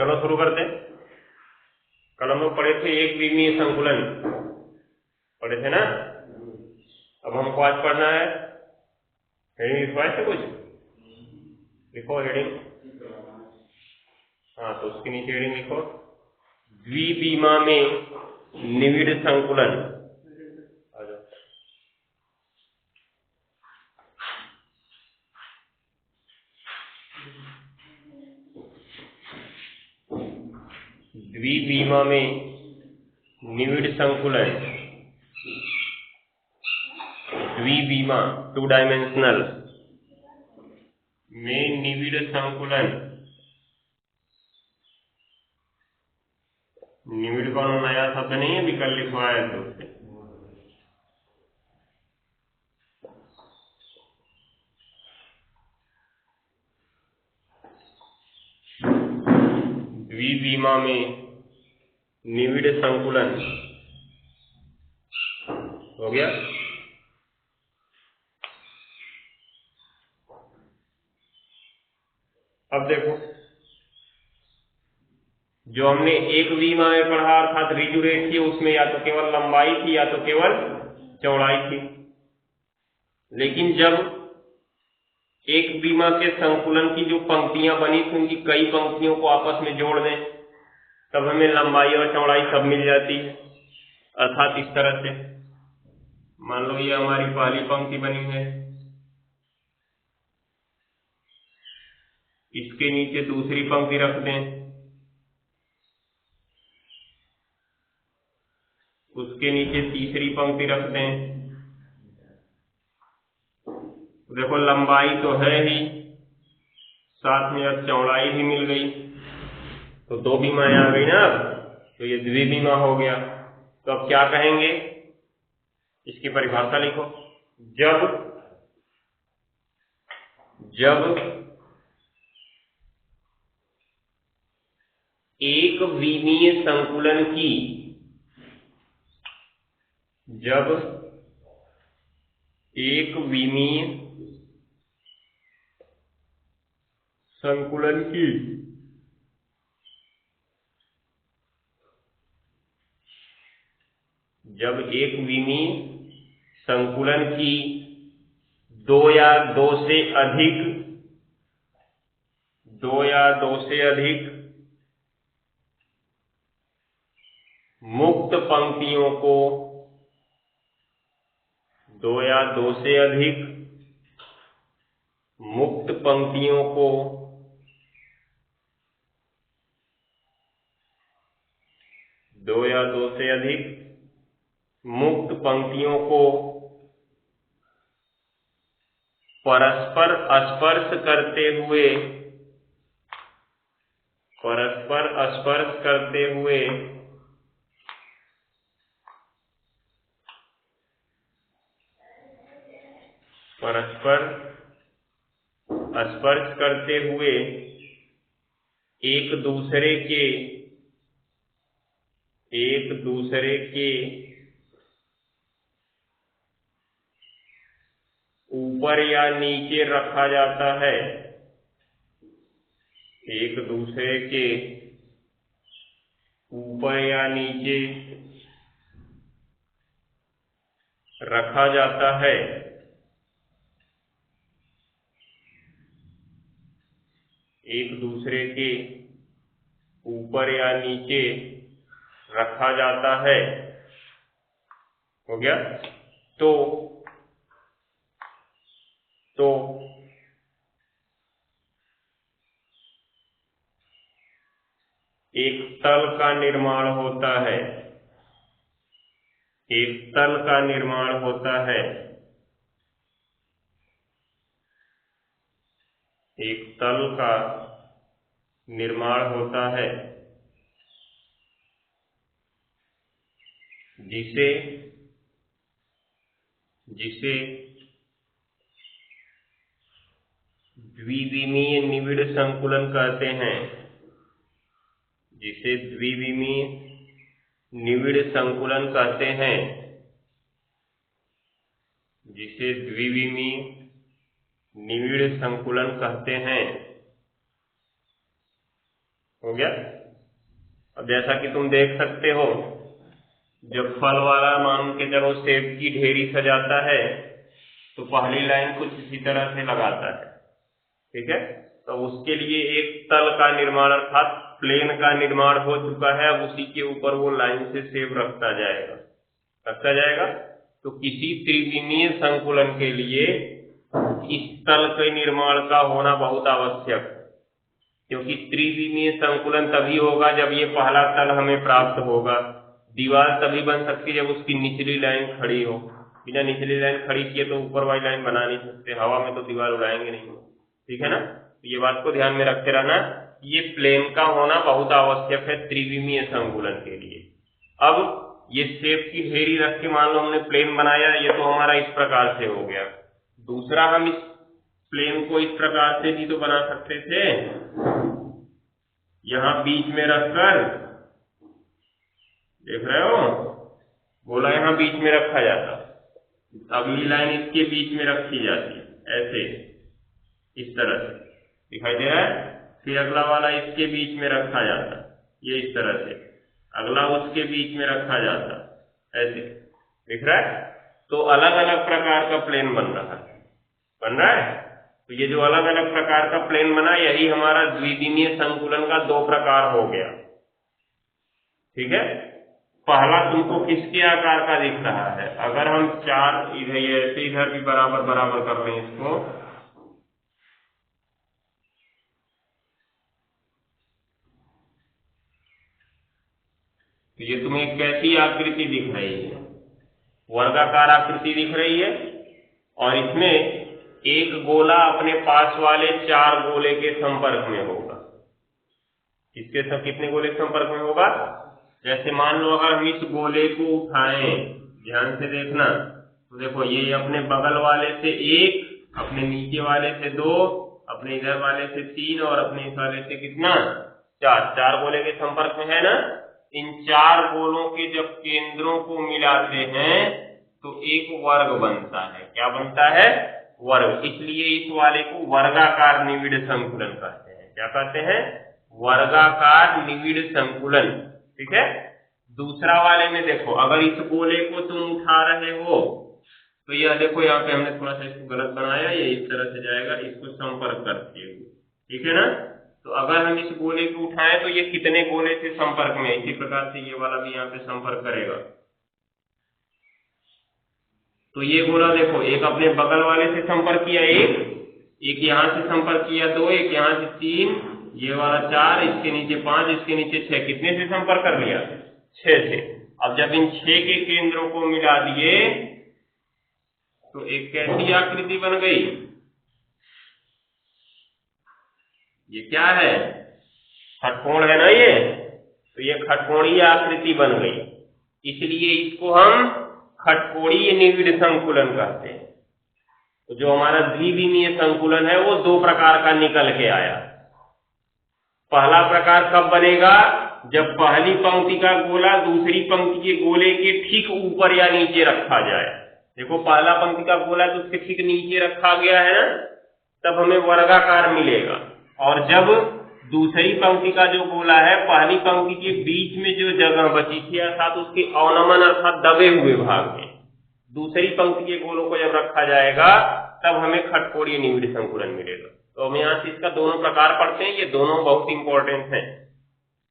चलो शुरू करते हैं। कल हम लोग पढ़े थे एक विमीय संकुलन, पढ़े थे ना। अब हमको आज पढ़ना है, हेडिंग लिखवाए थे कुछ, लिखो हेडिंग। हाँ, तो उसके नीचे हेडिंग लिखो, द्विविमा में निविड़ संकुलन। द्विविमा में निविड़ संकुलन, द्विविमा 2 डायमेंशनल में निविड़ संकुलन। निविड़ का नया शब्द नहीं है, विकल्प लिखवाया तो द्विविमा में निविड़ संकुलन हो गया। अब देखो, जो हमने एक विमा में पढ़ा अर्थात रिजु रेट थी, उसमें या तो केवल लंबाई थी या तो केवल चौड़ाई थी। लेकिन जब एक विमा के संकुलन की जो पंक्तियां बनी थी, उनकी कई पंक्तियों को आपस में जोड़ दें, तब हमें लंबाई और चौड़ाई सब मिल जाती है। अर्थात इस तरह से मान लो ये हमारी पहली पंक्ति बनी है, इसके नीचे दूसरी पंक्ति रख दें, उसके नीचे तीसरी पंक्ति रख दें। देखो लंबाई तो है ही, साथ में अब चौड़ाई भी मिल गई, तो 2 विमाएं आ गई ना। अब तो ये द्विविमा हो गया। तो अब क्या कहेंगे, इसकी परिभाषा लिखो। जब एक विमीय संकुलन की, जब एक विमीय संकुलन की जब एक विमीय संकुलन की 2 या 2 से अधिक मुक्त पंक्तियों को 2 या 2 से अधिक मुक्त पंक्तियों को दो या दो से अधिक मुक्त पंक्तियों को परस्पर स्पर्श करते हुए एक दूसरे के ऊपर या नीचे रखा जाता है, एक दूसरे के ऊपर या नीचे रखा जाता है, एक दूसरे के ऊपर या नीचे रखा जाता है। हो गया। तो एक तल का निर्माण होता है, एक तल का निर्माण होता है, एक तल का निर्माण होता है, जिसे द्विविमीय निविड़ संकुलन कहते हैं, जिसे द्विविमीय निविड़ संकुलन कहते हैं, जिसे द्विविमीय निविड़ संकुलन कहते हैं। हो गया। अब जैसा कि तुम देख सकते हो, जब फल वाला मान के चलो सेब की ढेरी सजाता है तो पहली लाइन कुछ इसी तरह से लगाता है, ठीक है। तो उसके लिए एक तल का निर्माण अर्थात प्लेन का निर्माण हो चुका है। अब उसी के ऊपर वो लाइन से सेब रखता जाएगा। तो किसी त्रिविमीय संकुलन के लिए इस तल के निर्माण का होना बहुत आवश्यक है, क्योंकि त्रिविमीय संकुलन तभी होगा जब ये पहला तल हमें प्राप्त होगा। दीवार तभी बन सकती है जब उसकी निचली लाइन खड़ी हो। बिना निचली लाइन खड़ी किए तो ऊपर वाली लाइन बना नहीं सकते, हवा में तो दीवार उड़ाएंगे नहीं, ठीक है ना। तो ये बात को ध्यान में रखते रहना, ये प्लेन का होना बहुत आवश्यक है त्रिविमीय संकुलन के लिए। अब ये सेब की ढेरी रख के मान लो हमने प्लेन बनाया, ये तो हमारा इस प्रकार से हो गया। दूसरा हम इस प्लेन को इस प्रकार से भी तो बना सकते थे, यहां बीच में रखकर, देख रहे हो, गोला यहां बीच में रखा जाता, अगली लाइन इसके बीच में रखी जाती है, ऐसे इस तरह से दिखाई दे रहा है। फिर अगला वाला इसके बीच में रखा जाता, ये इस तरह से, अगला उसके बीच में रखा जाता, ऐसे दिख रहा है। तो अलग अलग प्रकार का प्लेन बन रहा है। तो ये जो अलग अलग प्रकार का प्लेन बना, यही हमारा द्विविमीय संकुलन का दो प्रकार हो गया, ठीक है। पहला तुमको किसके आकार का दिख रहा है, अगर हम चार इधर भी बराबर बराबर कर लें इसको, तो ये तुम्हें कैसी आकृति दिख रही है, वर्गाकार आकृति दिख रही है। और इसमें एक गोला अपने पास वाले चार गोले के संपर्क में होगा। इसके सब कितने गोले के संपर्क में होगा, जैसे मान लो अगर हम इस गोले को उठाएं, ध्यान से देखना, तो देखो ये अपने बगल वाले से एक, अपने नीचे वाले से दो, अपने इधर वाले से तीन और अपने इस वाले से कितना, चार गोले के संपर्क में है ना। इन चार गोलों के जब केंद्रों को मिलाते हैं तो एक वर्ग बनता है। क्या बनता है, वर्ग। इसलिए इस वाले को वर्गाकार निविड़ संकुलन कहते हैं। क्या कहते हैं, वर्गाकार निविड़ संकुलन, ठीक है। दूसरा वाले में देखो, अगर इस गोले को तुम उठा रहे हो तो यह देखो यहाँ पे हमने थोड़ा सा इसको गलत बनाया, ये इस तरह से जाएगा, इसको संपर्क करते हुए, ठीक है ना। तो अगर हम इस गोले को उठाएं तो ये कितने गोले से संपर्क में, इसी प्रकार से ये वाला भी यहाँ पे संपर्क करेगा। तो ये गोला देखो, एक अपने बगल वाले से संपर्क किया, एक यहाँ से संपर्क किया, दो, एक यहाँ से तीन, ये वाला चार, इसके नीचे पांच, इसके नीचे छह, कितने से संपर्क कर लिया, छह से। अब जब इन छह के केंद्रों को मिला दिए तो एक कैसी आकृति बन गई, ये क्या है, षटकोण है ना ये, तो ये खटकोणीय आकृति बन गई। इसलिए इसको हम खटकोणीय निविड़ संकुलन कहते हैं। तो जो हमारा द्विविमीय संकुलन है वो दो प्रकार का निकल के आया। पहला प्रकार कब बनेगा, जब पहली पंक्ति का गोला दूसरी पंक्ति के गोले के ठीक ऊपर या नीचे रखा जाए। देखो पहला पंक्ति का गोला तो उसके ठीक नीचे रखा गया है ना, तब हमें वर्गाकार मिलेगा। और जब दूसरी पंक्ति का जो गोला है पहली पंक्ति के बीच में जो जगह बची थी अर्थात उसके अवनमन अर्थात दबे हुए भाग में दूसरी पंक्ति के गोलों को जब रखा जाएगा तब हमें खटकोणीय निविड़ संकुलन मिलेगा। तो हम यहाँ से इसका दोनों प्रकार पढ़ते हैं, ये दोनों बहुत इंपॉर्टेंट हैं,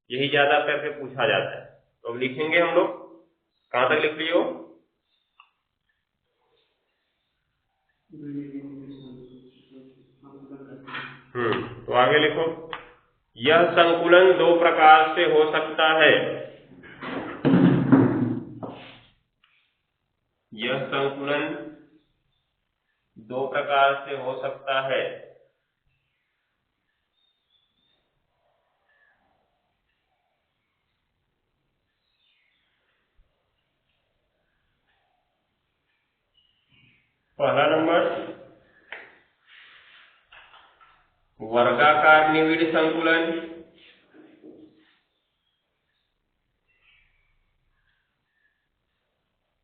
यही ज्यादा करके पूछा जाता है। तो अब लिखेंगे हम लोग, कहां तक लिख लियो, तो आगे लिखो, यह संकुलन दो प्रकार से हो सकता है। यह संकुलन दो प्रकार से हो सकता है। पहला नंबर वर्गाकार निविड़ संकुलन,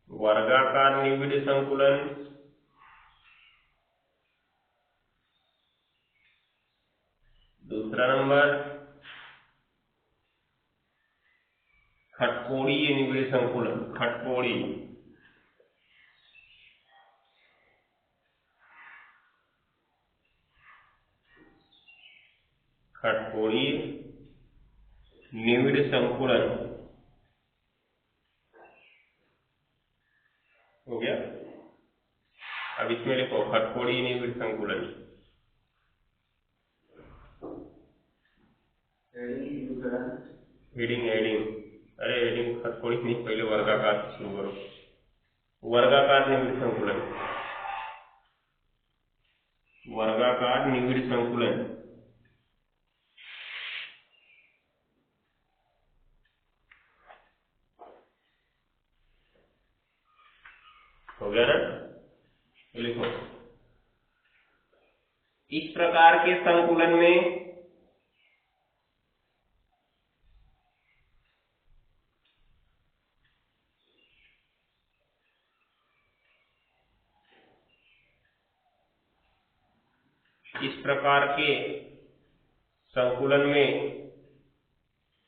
वर्गाकार निविड़ संकुलन। दूसरा नंबर खटकोणीय निविड़ संकुलन, खटकोणीय खटकोणीय निविड़ संकुलन हो गया। अब इसमें लिखो खटकोणीय निविड़ संकुलन। हेडिंग अरे हेडिंग खटकोणी नहीं, पहले वर्गाकार से शुरू करो। वर्गाकार निविड़ संकुलन, वर्गाकार निविड़ संकुलन। हो गया ना? लिखो इस प्रकार के संकुलन में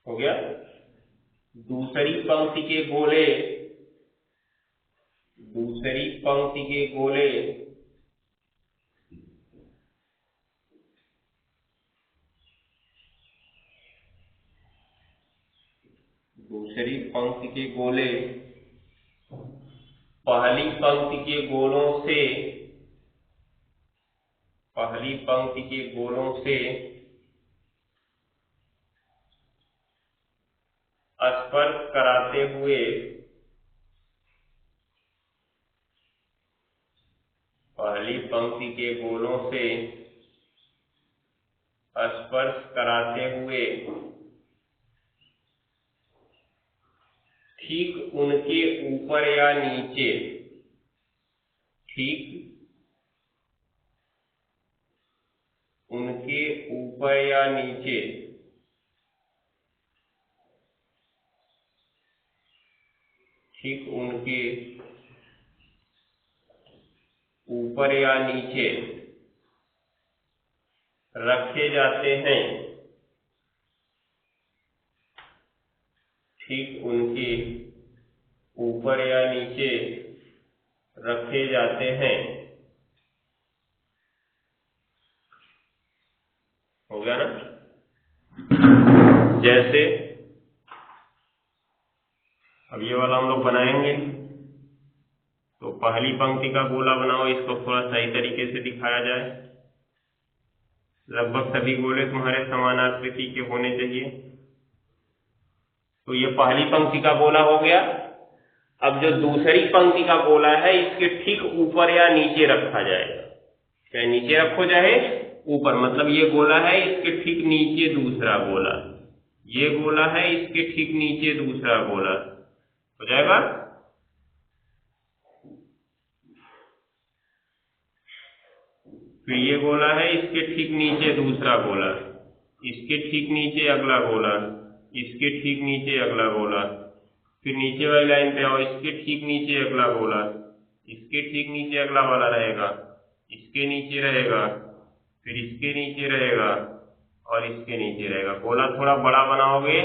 हो गया, दूसरी पंक्ति के गोले दूसरी पंक्ति के गोले पहली पंक्ति के गोलों से स्पर्श कराते हुए पहली पंक्ति के गोलों से स्पर्श कराते हुए ठीक उनके ऊपर या नीचे, ठीक उनके ऊपर या नीचे ठीक उनके ऊपर या नीचे रखे जाते हैं, ठीक उनके ऊपर या नीचे रखे जाते हैं। हो गया ना? जैसे अब ये वाला हम लोग बनाएंगे, तो पहली पंक्ति का गोला बनाओ, इसको थोड़ा सही तरीके से दिखाया जाए। लगभग सभी गोले तुम्हारे समान आकृति के होने चाहिए। तो ये पहली पंक्ति का गोला हो गया। अब जो दूसरी पंक्ति का गोला है, इसके ठीक ऊपर या नीचे रखा जाएगा, चाहे नीचे रखो चाहे ऊपर। मतलब ये गोला है, इसके ठीक नीचे दूसरा गोला, ये गोला है, इसके ठीक नीचे दूसरा गोला, हो जाएगा। फिर ये गोला है, इसके ठीक नीचे दूसरा गोला, इसके ठीक नीचे अगला गोला, इसके ठीक नीचे अगला गोला। फिर नीचे वाली लाइन पे आओ, इसके ठीक नीचे अगला गोला, इसके ठीक नीचे अगला वाला रहेगा, इसके नीचे रहेगा, फिर इसके नीचे रहेगा और इसके नीचे रहेगा। गोला थोड़ा बड़ा बनाओगे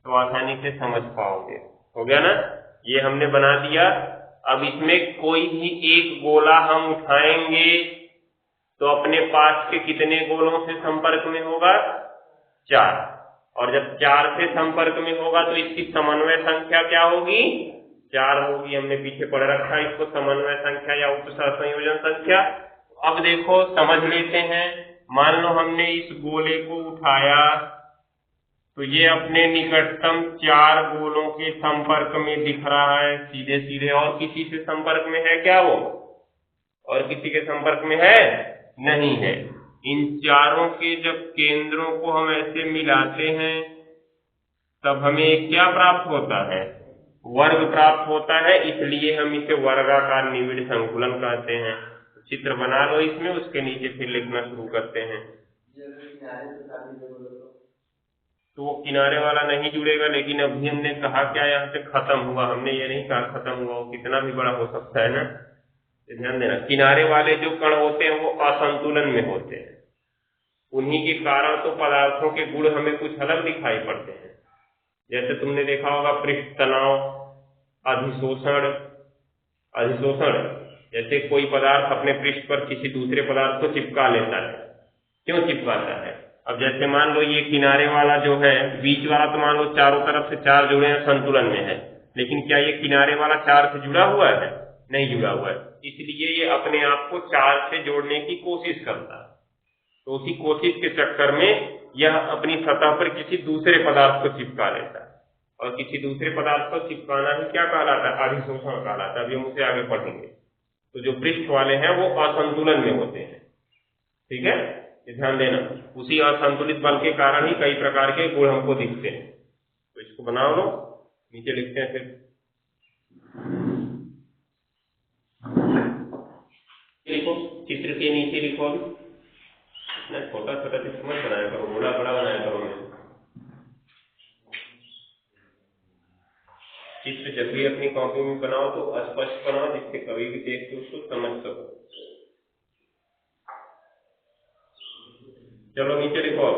तो आसानी से समझ पाओगे। हो गया ना? ये हमने बना दिया। अब इसमें कोई भी एक गोला हम उठाएंगे तो अपने पास के कितने गोलों से संपर्क में होगा? 4। और जब 4 से संपर्क में होगा तो इसकी समन्वय संख्या क्या होगी? 4 होगी। हमने पीछे पढ़ रखा है इसको, समन्वय संख्या या उपसहसंयोजन संख्या। अब देखो समझ लेते हैं। मान लो हमने इस गोले को उठाया तो ये अपने निकटतम 4 गोलों के संपर्क में दिख रहा है सीधे सीधे। और किसी से संपर्क में है क्या वो? और किसी के संपर्क में है? नहीं है। इन चारों के जब केंद्रों को हम ऐसे मिलाते हैं तब हमें क्या प्राप्त होता है? वर्ग प्राप्त होता है। इसलिए हम इसे वर्गाकार निविड़ संकुलन कहते हैं। चित्र बना लो इसमें, उसके नीचे फिर लिखना शुरू करते हैं। तो वो किनारे वाला नहीं जुड़ेगा, लेकिन अभी हमने कहा क्या यहाँ से खत्म हुआ, हमने ये नहीं कहा खत्म हुआ। वो कितना भी बड़ा हो सकता है ना, ध्यान देना। किनारे वाले जो कण होते हैं वो असंतुलन में होते हैं। उन्हीं के कारण तो पदार्थों के गुण हमें कुछ अलग दिखाई पड़ते हैं। जैसे तुमने देखा होगा पृष्ठ तनाव, अधिशोषण। अधिशोषण जैसे कोई पदार्थ अपने पृष्ठ पर किसी दूसरे पदार्थ को चिपका लेता है। क्यों चिपकाता है? अब जैसे मान लो ये किनारे वाला जो है, बीच वाला तो मान लो चारों तरफ से चार जुड़े हैं, संतुलन में है, लेकिन क्या ये किनारे वाला चार से जुड़ा हुआ है? नहीं जुड़ा हुआ है, इसलिए ये अपने आप को चार से जोड़ने की कोशिश करता है। तो उसी कोशिश के चक्कर में यह अपनी सतह पर किसी दूसरे पदार्थ को चिपका लेता है, और किसी दूसरे पदार्थ को चिपकाना ही क्या कहलाता है? अधिशोषण कहलाता है। अभी हम उसे आगे पढ़ेंगे। तो जो पृष्ठ वाले हैं वो असंतुलन में होते हैं, ठीक है, ये ध्यान देना। उसी असंतुलित बल के कारण ही कई प्रकार के गुण हमको दिखते हैं। तो इसको बनाओ लो, नीचे लिखते हैं। फिर लिखो, चित्र के नीचे लिखो। अभी छोटा छोटा चित्र मत बनाया करो, बड़ा बड़ा बनाया करो। चित्र जब भी अपनी कॉपी में बनाओ तो स्पष्ट बनाओ, जिससे कभी भी देख के उसको समझ सको। चलो नीचे लिखो।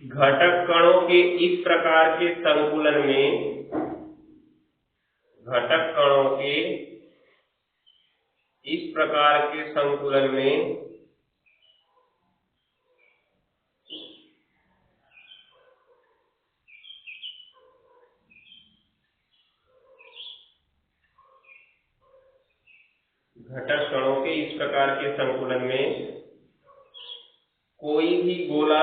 घटक कणों के इस प्रकार के संकुलन में, घटक कणों के इस प्रकार के संकुलन में घटक कणों के इस प्रकार के संकुलन में कोई भी गोला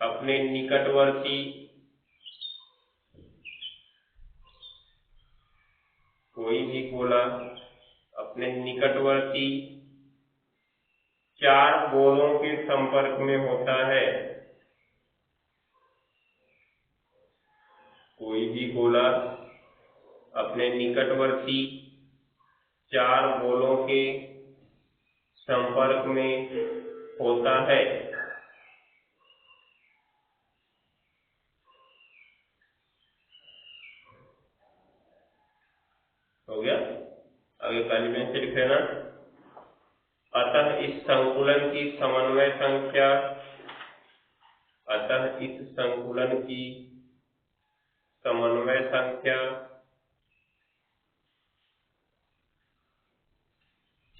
अपने निकटवर्ती, कोई भी गोला अपने निकटवर्ती चार गोलों के संपर्क में होता है। कोई भी गोला अपने निकटवर्ती चार गोलों के संपर्क में होता है। हो गया? आगे काली पेन से लिख लेना। अतः इस संकुलन की समन्वय संख्या,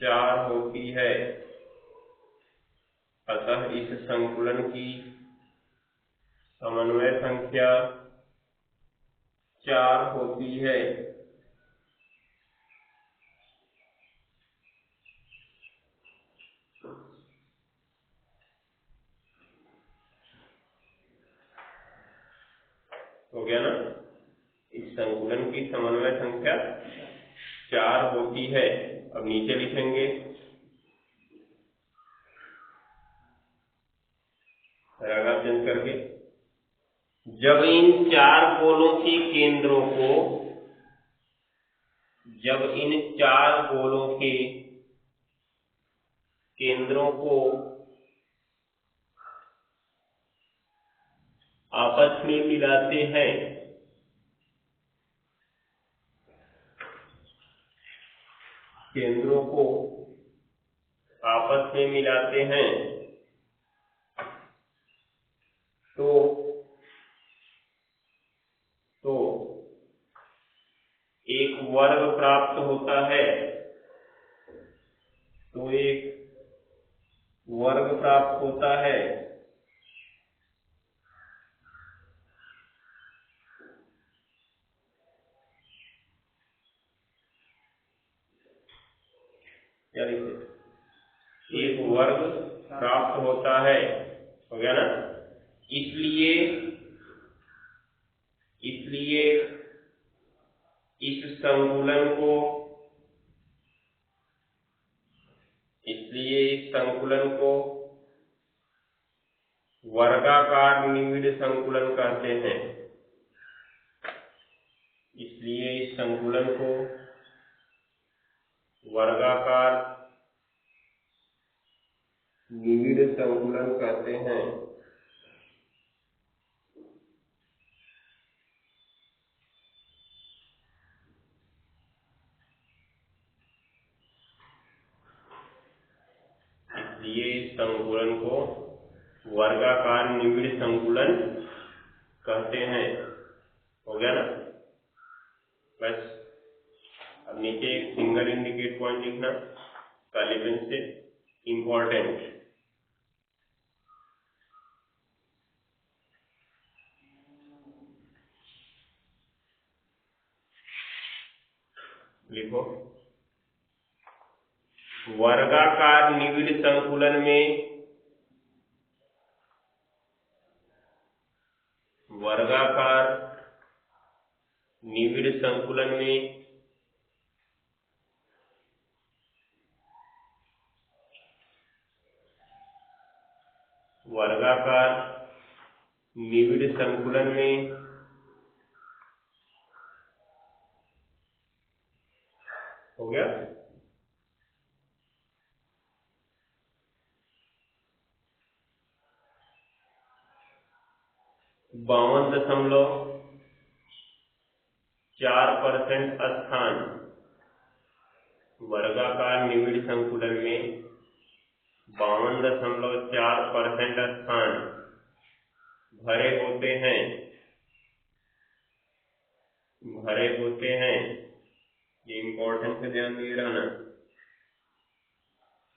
चार होती है। अतः इस संकुलन की समन्वय संख्या चार होती है। हो गया ना? इस संकुलन की समन्वय संख्या चार होती है। अब नीचे लिखेंगे, पैराग्राफ चेंज करके, जब इन चार गोलों के केंद्रों को आपस में मिलाते हैं, तो एक वर्ग प्राप्त होता है। यानी एक वर्ग प्राप्त होता है। हो गया ना? इसलिए इस संकुलन को वर्गाकार निविड़ संकुलन कहते हैं। इसलिए इस संकुलन को वर्गाकार निविड़ संकुलन कहते हैं। इसलिए इस संकुलन को वर्गाकार निविड़ संकुलन कहते हैं। हो गया ना? बस अब नीचे एक सिंगल इंडिकेट पॉइंट लिखना काले पेन से, इंपॉर्टेंट। लिखो, वर्गाकार निविड़ संकुलन में वर्गाकार निविड़ संकुलन में वर्गाकार निविड़ संकुलन में हो गया। ,52.4% स्थान वर्गाकार निविड़ संकुलन में 52.4% स्थान भरे होते हैं। ये इंपॉर्टेंट से ध्यान दिए रहना।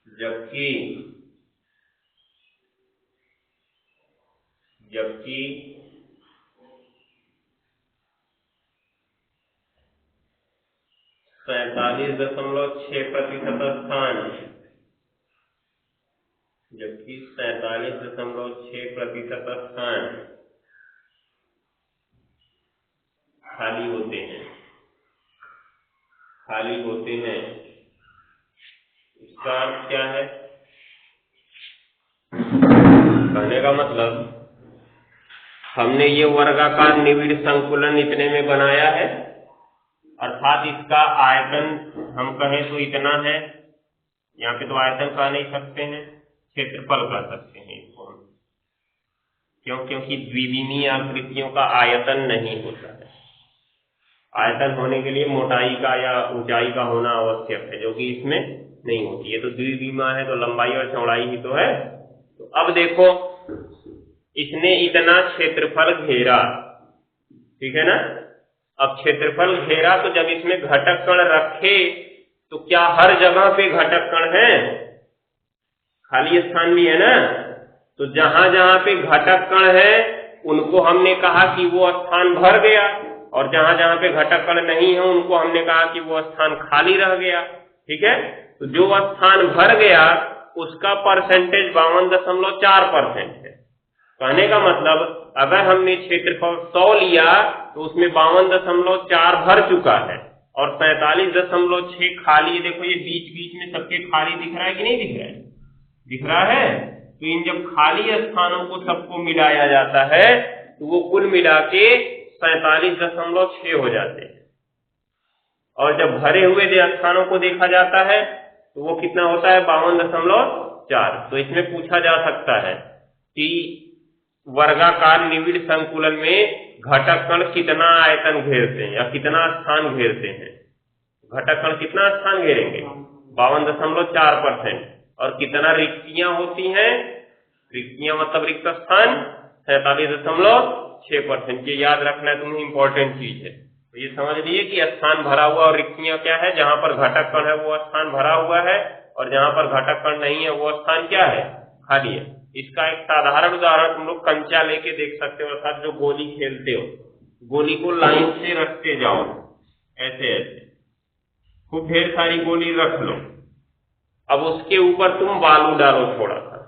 जबकि 47.6% स्थान, जबकि 47.6% स्थान खाली होते हैं। इसका अर्थ क्या है? कहने का मतलब, हमने ये वर्गाकार निविड़ संकुलन इतने में बनाया है, अर्थात इसका आयतन हम कहें तो इतना है। यहाँ पे तो आयतन कह नहीं सकते हैं, क्षेत्रफल कह सकते हैं इसको हम। क्यों? क्योंकि द्विविमीय आकृतियों का आयतन नहीं होता है। आयतन होने के लिए मोटाई का या ऊंचाई का होना आवश्यक है, जो कि इसमें नहीं होती। ये तो द्विविमा है, तो लंबाई और चौड़ाई ही तो है। तो अब देखो, इसने इतना क्षेत्रफल घेरा, ठीक है ना? अब क्षेत्रफल घेरा, तो जब इसमें घटक कण रखे तो क्या हर जगह पे घटक कण है? खाली स्थान भी है ना? तो जहां जहां पे घटक कण है उनको हमने कहा कि वो स्थान भर गया, और जहां जहां पे घटक कण नहीं है उनको हमने कहा कि वो स्थान खाली रह गया। ठीक है? तो जो स्थान भर गया उसका परसेंटेज 52.4% है। कहने का मतलब, अगर हमने क्षेत्रफल 100 लिया तो उसमें 52.4 भर चुका है और 47.6 खाली। देखो ये बीच बीच में सबके खाली दिख रहा है कि नहीं दिख रहा है? दिख रहा है। तो इन जब खाली स्थानों को सबको मिलाया जाता है तो वो कुल मिला के 47.6 हो जाते हैं, और जब भरे हुए स्थानों को देखा जाता है तो वो कितना होता है? 52.4। तो इसमें पूछा जा सकता है कि वर्गाकार निविड़ संकुलन में घटक कण कितना आयतन घेरते हैं या कितना स्थान घेरते हैं? घटक कण कितना स्थान घेरेंगे? 52.4%। और कितना रिक्तियां होती हैं? रिक्तियां मतलब रिक्त स्थान 47.6%। ये याद रखना है तुम्हें, इंपॉर्टेंट चीज है। तो ये समझ लीजिए कि स्थान भरा हुआ और रिक्तियां क्या है? जहां पर घटक कण है वो स्थान भरा हुआ है, और जहां पर घटक कण नहीं है वो स्थान क्या है? खाली है। इसका एक साधारण उदाहरण तुम लोग कंचा लेके देख सकते हो, अर्थात जो गोली खेलते हो, गोली को लाइन से रखते जाओ, ऐसे ऐसे खूब ढेर सारी गोली रख लो। अब उसके ऊपर तुम बालू डालो थोड़ा सा,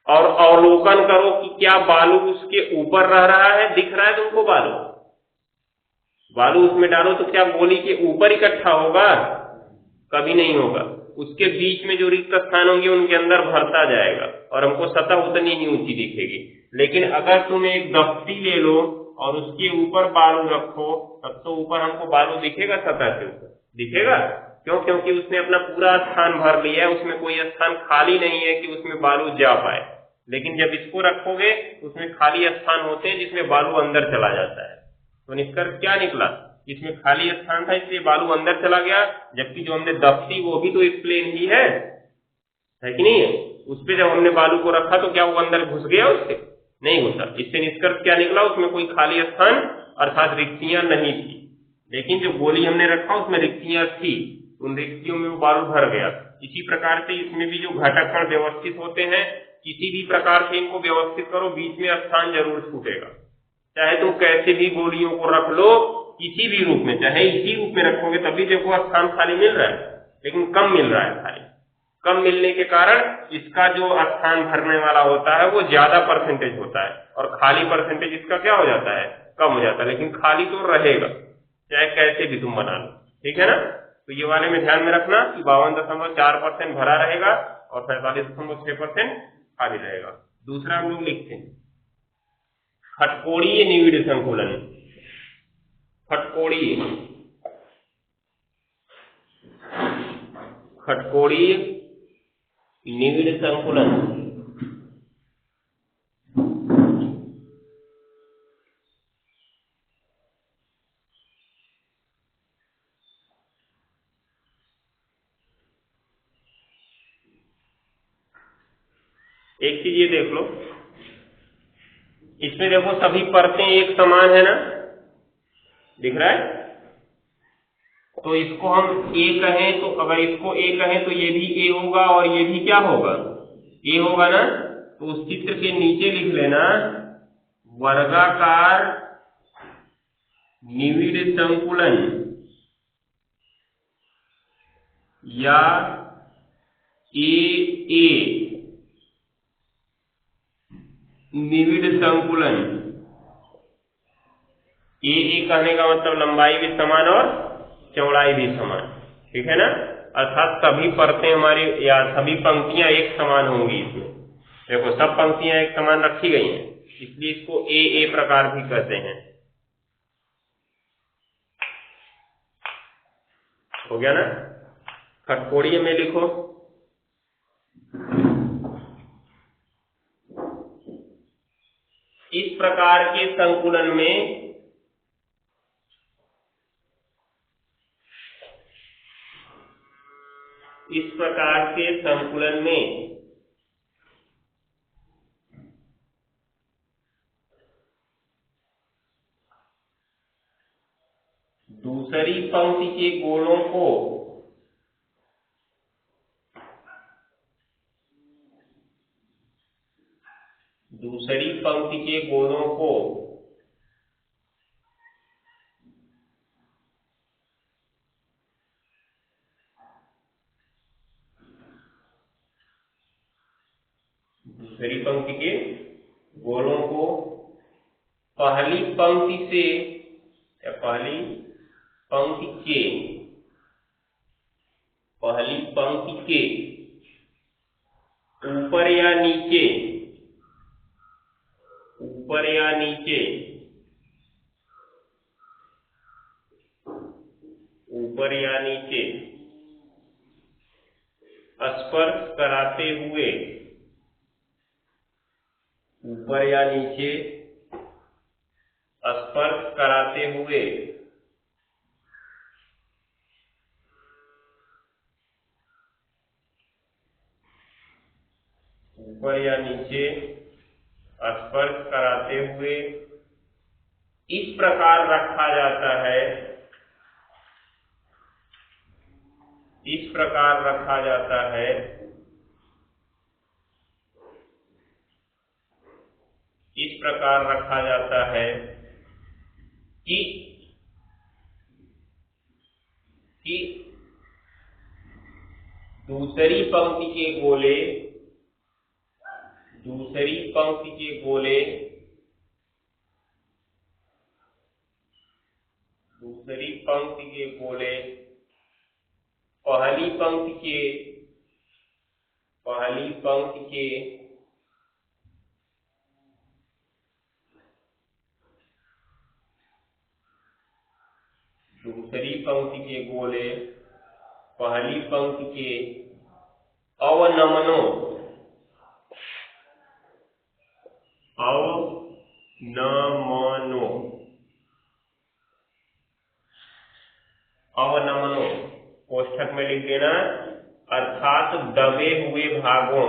और अवलोकन करो कि क्या बालू उसके ऊपर रह रहा है? दिख रहा है तुमको बालू? बालू उसमें डालो तो क्या गोली के ऊपर इकट्ठा होगा? कभी नहीं होगा। उसके बीच में जो रिक्त स्थान होंगे उनके अंदर भरता जाएगा और हमको सतह उतनी ही ऊंची दिखेगी। लेकिन अगर तुम एक दफ्ती ले लो और उसके ऊपर बालू रखो, तब तो ऊपर हमको बालू दिखेगा सतह के ऊपर? दिखेगा। क्यों? क्योंकि उसने अपना पूरा स्थान भर लिया है, उसमें कोई स्थान खाली नहीं है कि उसमें बालू जा पाए। लेकिन जब इसको रखोगे उसमें खाली स्थान होते हैं जिसमें बालू अंदर चला जाता है। तो निष्कर्ष क्या निकला? इसमें खाली स्थान था इसलिए बालू अंदर चला गया, जबकि जो हमने दफ्ती वो भी तो एक प्लेन ही है कि नहीं है? उस पर जब हमने बालू को रखा तो क्या वो अंदर घुस गया? उससे नहीं घुसा। इससे निष्कर्ष क्या निकला? उसमें कोई खाली स्थान अर्थात रिक्तियां नहीं थी। लेकिन जो गोली हमने रखा उसमें रिक्तियां थी, उन रिक्तियों में वो बालू भर गया। इसी प्रकार से इसमें भी जो घटक कण व्यवस्थित होते हैं, किसी भी प्रकार से इनको व्यवस्थित करो, बीच में स्थान जरूर छूटेगा। चाहे तुम कैसे भी गोलियों को रख लो, किसी भी रूप में, चाहे इसी रूप में रखोगे तभी देखो स्थान खाली मिल रहा है, लेकिन कम मिल रहा है। खाली कम मिलने के कारण इसका जो स्थान भरने वाला होता है वो ज्यादा परसेंटेज होता है, और खाली परसेंटेज इसका क्या हो जाता है? कम हो जाता है। लेकिन खाली तो रहेगा चाहे कैसे भी तुम बना लो, ठीक है ना? तो ये वाले में ध्यान में रखना कि 52.4% भरा रहेगा और 45.6% खाली रहेगा। दूसरा हम लोग लिखते हैं खटकोणीय निविड़ संकुलन। खटकोणीय निविड़ संकुलन। एक चीज ये देख लो, इसमें देखो सभी परतें एक समान है ना, दिख रहा है? तो इसको हम ए कहें, तो अगर इसको ए कहें तो ये भी ए होगा और ये भी क्या होगा? ए होगा ना। तो उस चित्र के नीचे लिख लेना वर्गाकार निविड़ संकुलन या ए निविड़ संकुलन। ए कहने का मतलब लंबाई भी समान और चौड़ाई भी समान, ठीक है ना? अर्थात सभी परतें हमारी या सभी पंक्तियां एक समान होंगी। इसमें देखो सब पंक्तियां एक समान रखी गई हैं, इसलिए इसको ए प्रकार भी कहते हैं। हो गया ना? खटकोणीय में लिखो इस प्रकार के संकुलन में दूसरी पंक्ति के गोलों को दूसरी पंक्ति के गोलों को पहली पंक्ति से या पहली पंक्ति के ऊपर या नीचे स्पर्श कराते हुए ऊपर या नीचे स्पर्श कराते हुए इस प्रकार रखा जाता है, कि दूसरी पंक्ति के गोले पहली पंक्ति के दूसरी पंक्ति के गोले पहली पंक्ति के अवनमनों अवनमनों कोष्ठक में लिख देना, अर्थात दबे हुए भागों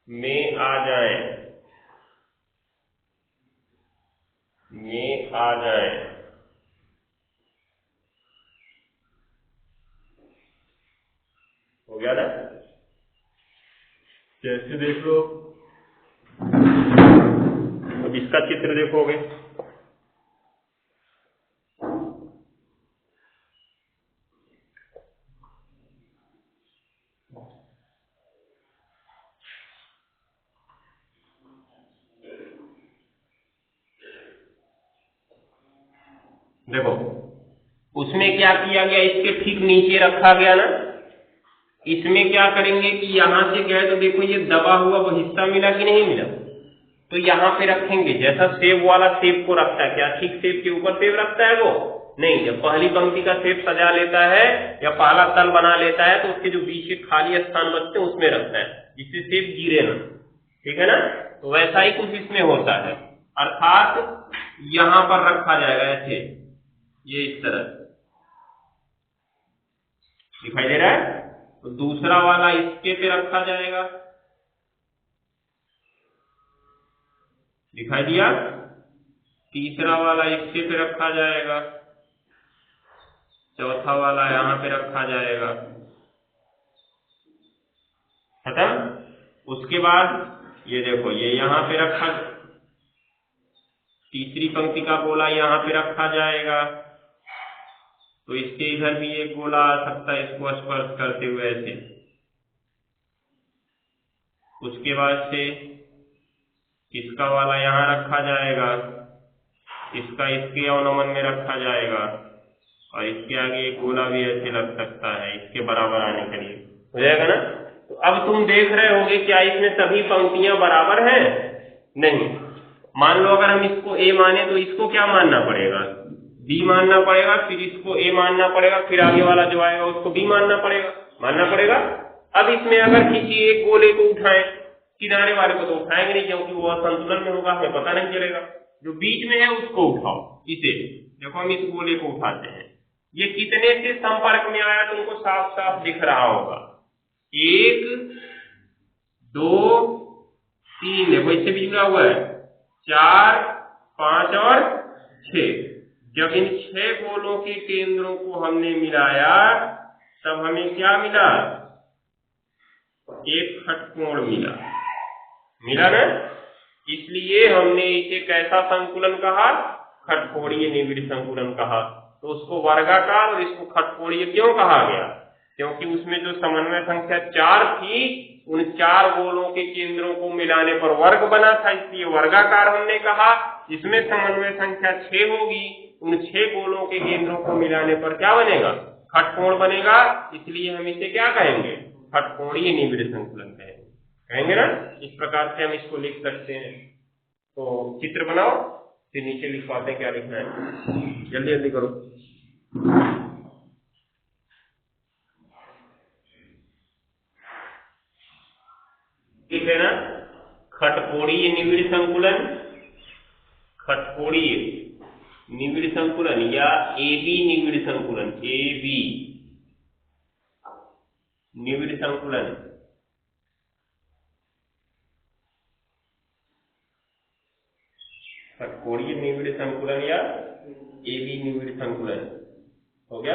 में आ जाएं। हो गया ना? जैसे देख लो, अब इसका चित्र देखोगे, देखो उसमें क्या किया गया, इसके ठीक नीचे रखा गया ना। इसमें क्या करेंगे कि यहां से गए तो देखो ये दबा हुआ वो हिस्सा मिला कि नहीं मिला, तो यहाँ पे रखेंगे। जैसा सेब वाला सेब को रखता है, क्या ठीक सेब के ऊपर सेब रखता है वो? नहीं। जब पहली पंक्ति का सेब सजा लेता है या पहला तल बना लेता है तो उसके जो बीच के खाली स्थान बचते हैं उसमें रखता है, जिससे सेब गिरे ना। ठीक है ना? तो वैसा ही कुछ इसमें होता है, अर्थात यहाँ पर रखा जाएगा ऐसे, ये इस तरह दिखाई दे रहा है। तो दूसरा वाला इसके पे रखा जाएगा, दिखाई दिया। तीसरा वाला इसके पे रखा जाएगा, चौथा वाला यहाँ पे रखा जाएगा। खत्म। उसके बाद ये देखो, ये यहाँ पे रखा, तीसरी पंक्ति का गोला यहाँ पे रखा जाएगा, तो इसके इधर भी एक गोला आ सकता है इसको स्पर्श करते हुए ऐसे। उसके बाद से इसका वाला यहाँ रखा जाएगा, इसका इसके अवनमन में रखा जाएगा, और इसके आगे एक गोला भी ऐसे लग सकता है इसके बराबर आने के लिए। हो जाएगा ना? तो अब तुम देख रहे होगे क्या इसमें सभी पंक्तियां बराबर हैं? नहीं। मान लो अगर हम इसको ए माने तो इसको क्या मानना पड़ेगा? बी मानना पड़ेगा, फिर इसको ए मानना पड़ेगा, फिर आगे वाला जो आएगा उसको बी मानना पड़ेगा। अब इसमें अगर किसी एक गोले को उठाएं, किनारे वाले को तो उठाएंगे नहीं क्योंकि वो असंतुलन में होगा, हमें पता नहीं चलेगा। जो बीच में है उसको उठाओ। इसे देखो, हम इस गोले को उठाते हैं, ये कितने से संपर्क में आया तुमको साफ साफ दिख रहा होगा। 1 2 3, देखो इससे भी जुड़ा हुआ है, 4 5 और 6। जब इन 6 गोलों के केंद्रों को हमने मिलाया तब हमें क्या मिला? एक षटकोण मिला ना। इसलिए हमने इसे कैसा संकुलन कहा? खटकोणीय निविड़ संकुलन कहा। तो उसको वर्गाकार और इसको खटकोणीय क्यों कहा गया? क्योंकि उसमें जो समन्वय संख्या 4 थी, उन 4 गोलों के केंद्रों को मिलाने पर वर्ग बना था, इसलिए वर्गाकार हमने कहा। इसमें समन्वय संख्या 6 होगी, उन 6 गोलों के केंद्रों को मिलाने पर क्या बनेगा? खटकोण बनेगा। इसलिए हम इसे क्या कहेंगे? खटकोणीय निविड़ संकुलन कहेंगे ना। इस प्रकार से हम इसको लिख सकते हैं। तो चित्र बनाओ, फिर नीचे लिखवाते हैं क्या लिखना है। जल्दी जल्दी करो। ठीक है ना? खटकोणीय निविड़ संकुलन या एबी निविड़ संकुलन, एबी निविड़ संकुलन। खटकोणीय निविड़ संकुलन या एबी निविड़ संकुलन हो गया।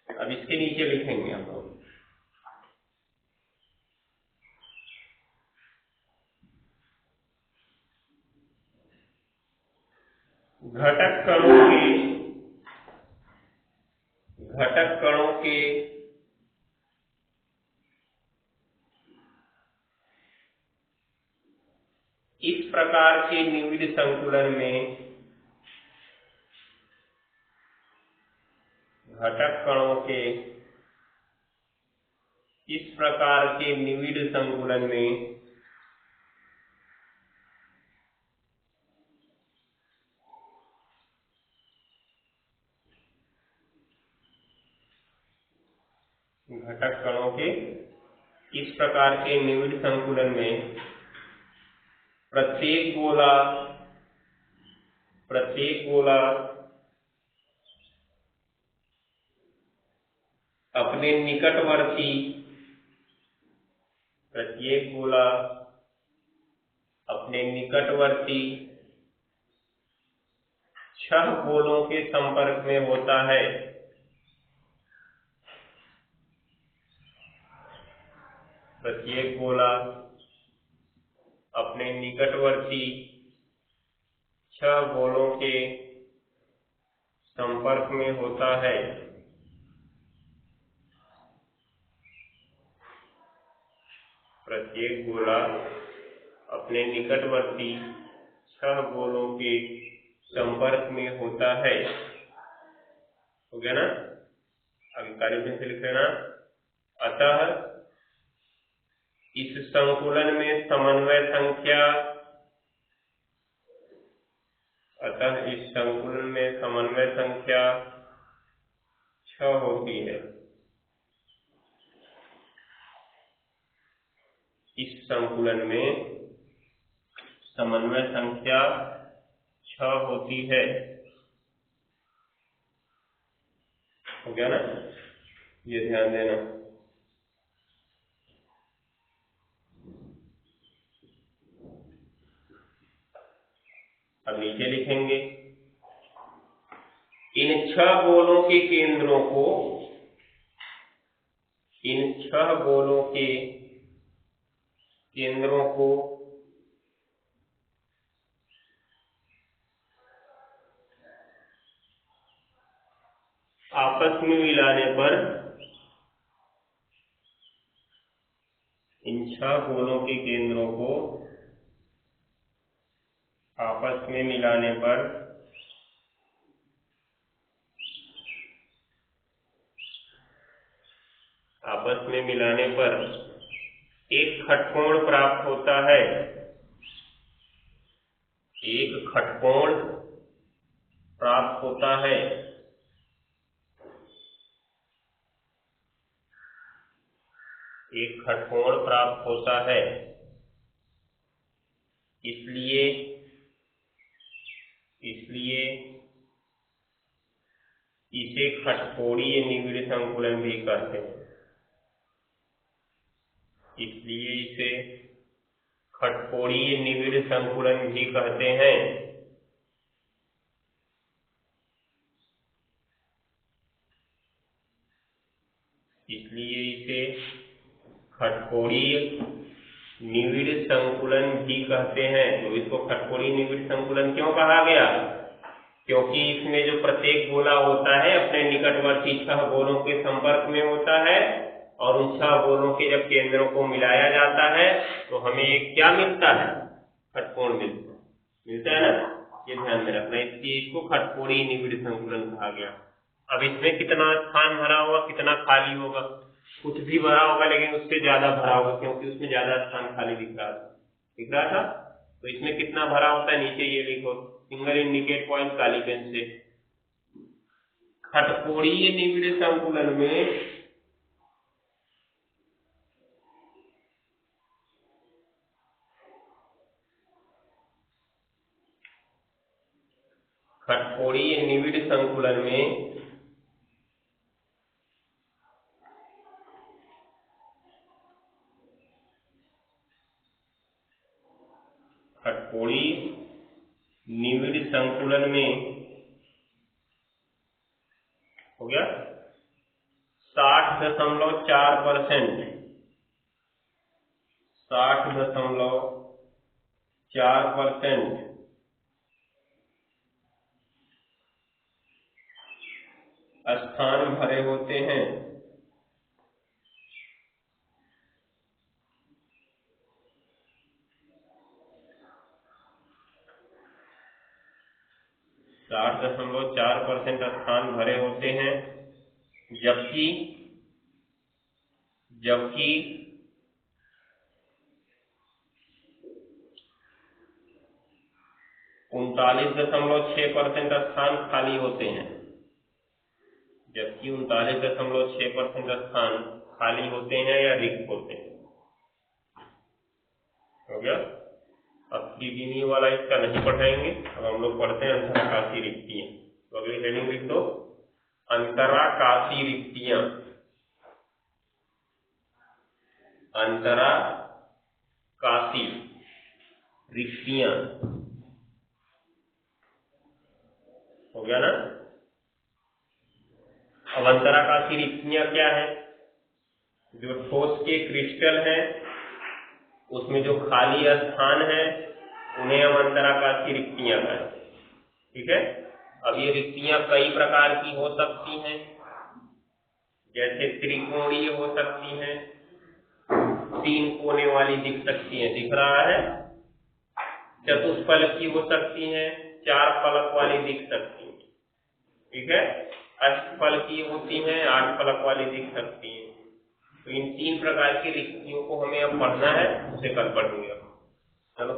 अब इसके नीचे लिखेंगे हम लोग घटक कणों के इस प्रकार के निविड़ संकुलन में घटक कणों के इस प्रकार के निविड़ संकुलन में घटक कणों के इस प्रकार के निविड़ संकुलन में प्रत्येक गोला अपने निकटवर्ती छह गोलों के संपर्क में होता है। प्रत्येक गोला अपने निकटवर्ती छह गोलों के संपर्क में होता है। प्रत्येक गोला अपने निकटवर्ती छह गोलों के संपर्क में होता है। हो गया ना? अभी काली पेन से लिख लेना। अतः इस संकुलन में समन्वय संख्या 6 होती है। इस संकुलन में समन्वय संख्या 6 होती है। हो गया ना? ये ध्यान देना। अब नीचे लिखेंगे, इन छह गोलों के केंद्रों को आपस में मिलाने पर इन छह गोलों के केंद्रों को आपस में मिलाने पर एक खटकोण प्राप्त होता है। एक खटकोण प्राप्त होता है। एक खटकोण प्राप्त होता है। इसलिए इसे खटकोणीय निविड़ संकुलन भी कहते हैं। इसलिए इसे खटकोणीय निविड़ संकुलन भी कहते हैं। इसलिए इसे खटकोणीय निविड़ संकुलन भी कहते हैं। तो इसको खटकोणीय निविड़ संकुलन क्यों कहा गया? क्योंकि इसमें जो प्रत्येक गोला होता है अपने निकटवर्ती छह गोलों के संपर्क में होता है, और उन छह गोलों के जब केंद्रों को मिलाया जाता है तो हमें एक क्या मिलता है? खटकोण मिलता है ना? ये ध्यान में रखना। इसलिए इसको खटकोणीय निविड़ संकुलन कहा गया। अब इसमें कितना स्थान भरा होगा, कितना खाली होगा? कुछ भी भरा होगा, लेकिन उससे ज्यादा भरा होगा, क्योंकि उसमें ज्यादा स्थान खाली दिख रहा था। तो इसमें कितना भरा होता है नीचे ये लिखो, सिंगल इंडिकेट पॉइंट काली पेन से। खटकोणीय निविड़ संकुलन में खटकोणीय निविड़ संकुलन में हो गया 60.4%। 60.4% स्थान भरे होते हैं। स्थान भरे होते हैं, जबकि जबकि 39.6% स्थान खाली होते हैं, जबकि 39.6% स्थान खाली होते हैं या रिक्त होते हैं। हो गया। अब त्रिदिनीय वाला इसका नहीं पढ़ाएंगे, अब हम लोग पढ़ते हैं अंतराकाशी रिक्तियां। तो अगली हेडिंग लिख दो, अंतराकाशी रिक्तियां। अंतराकाशी रिक्तियां, हो गया ना। अब अंतराकाशी रिक्तियां क्या है? जो ठोस के क्रिस्टल है उसमें जो खाली स्थान है उन्हें हम अंतराकाशी रिक्तियां कहते हैं। ठीक है। अब ये रिक्तियां कई प्रकार की हो सकती हैं, जैसे त्रिकोणीय हो सकती हैं, 3 कोने वाली दिख सकती हैं, दिख रहा है, चतुष्फलक की हो सकती हैं, 4 फलक वाली दिख सकती हैं। ठीक है। अष्टफलक की होती हैं, 8 फलक वाली दिख सकती हैं। तो इन 3 प्रकार की रिक्तियों को हमें अब पढ़ना है, उसे कल पढ़ेंगे। चलो।